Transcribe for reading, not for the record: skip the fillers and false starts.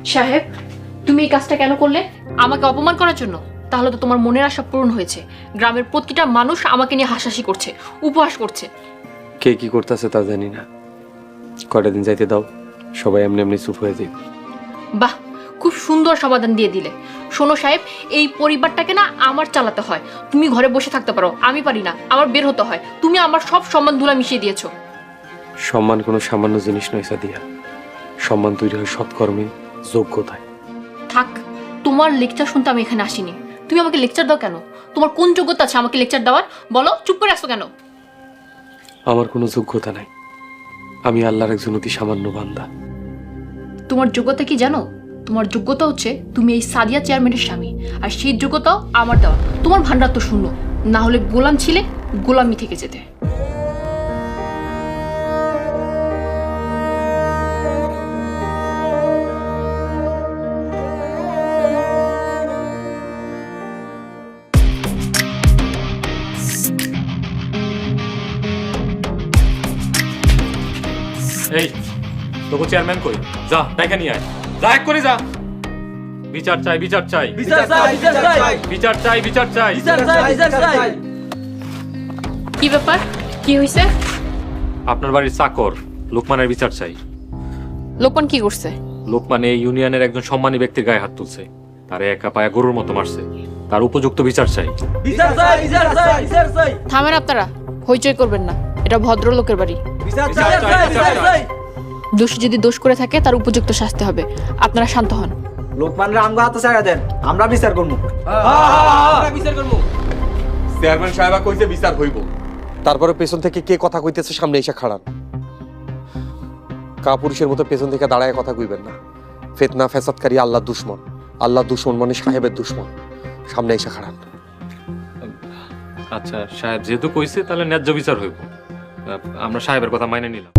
সাহেব, তুমি এই কাজটা কেন করলে? আমাকে অপমান করার জন্য? তাহলে তো তোমার মনের আশা পূরণ হয়েছে। গ্রামের প্রতিটা মানুষ আমাকে নিয়ে হাসাহাসি করছে, উপহাস করছে। কে কি করতেছে তা জানি না, কয়টা দিন যাইতে দাও, সবাই এমনি এমনি চুপ হয়ে যাবে। বাহ, খুব সুন্দর সমাধান দিয়ে দিলে। শোনো সাহেব, এই পরিবারটাকে না আমার চালাতে হয়। তুমি ঘরে বসে থাকতে পারো, আমি পারি না, আমার বের হতে হয়। তুমি আমার সব সম্মান ধুলা মিশিয়ে দিয়েছো। সম্মান কোনো সামান্য জিনিস নয় সাদিয়া, সম্মান তৈরি হয় সৎকর্মে, যোগ্যতায়। থাক, তোমার লেকচার শুনতে আমি এখানে আসিনি। তুমি আমাকে লেকচার দাও কেন? তোমার কোন যোগ্যতা আছে আমাকে লেকচার দেওয়ার? বলো, চুপ করে আসো কেন? আমার কোনো যোগ্যতা নাই, আমি আল্লাহর একজন অতি সামান্য বান্দা। তোমার যোগ্যতা কি জানো? তোমার যোগ্যতা হচ্ছে তুমি এই সাদিয়া চেয়ারম্যানের স্বামী, আর সেই যোগ্যতাও আমার দেওয়া। তোমার ভান্ডার তো শূন্য, না হলে গোলাম ছিলে, গোলামি থেকে যেতে। এই তোকে চেয়ারম্যান কই? যা টাকা নিয়ে আয়, যা এক করে যা। বিচার চাই, বিচার চাই, বিচার চাই, বিচার চাই, বিচার চাই, বিচার চাই। বিচার চাই, বিচার চাই। কি ব্যাপার? কি হয়েছে? আপনার বাড়ির চাকর লোকমানের বিচার চাই। লোকমান কি করছে? লোকমান এই ইউনিয়নের একজন সম্মানী ব্যক্তির গায়ে হাত তুলছে, তারে একা পায়া গরুর মতো মারছে। তার উপযুক্ত বিচার চাই। বিচার চাই, বিচার চাই, বিচার চাই। থামেন আপনারা, হইচই করবেন না। এটা ভদ্রলোকের বাড়ি। বিচার চাই, বিচার চাই। দোষী যদি দোষ করে থাকে তার উপযুক্ত শাস্তি হবে। আপনারা শান্ত হন। লোকমানরা আমগো হাতে ছাড়া দেন, আমরা বিচার করব। আমরা বিচার করব। চেয়ারম্যান সাহেবা কইছে বিচার হইব। তারপরে পেছন থেকে কে কথা কইতেছে সামনে এসে খাড়ান। কাপুরুষের মতো পেছন থেকে দাঁড়ায় কথা কইবেন না। ফিতনা ফ্যাসাদকারী আল্লাহ দুশমন, আল্লাহ দুশমন মানে সাহেবের দুশমন। সামনে এসে খাড়ান। আচ্ছা সাহেব যেহেতু কইছে, তাহলে ন্যায্য বিচার হইব। আমরা সাহেবের কথা মাইনে নিলাম।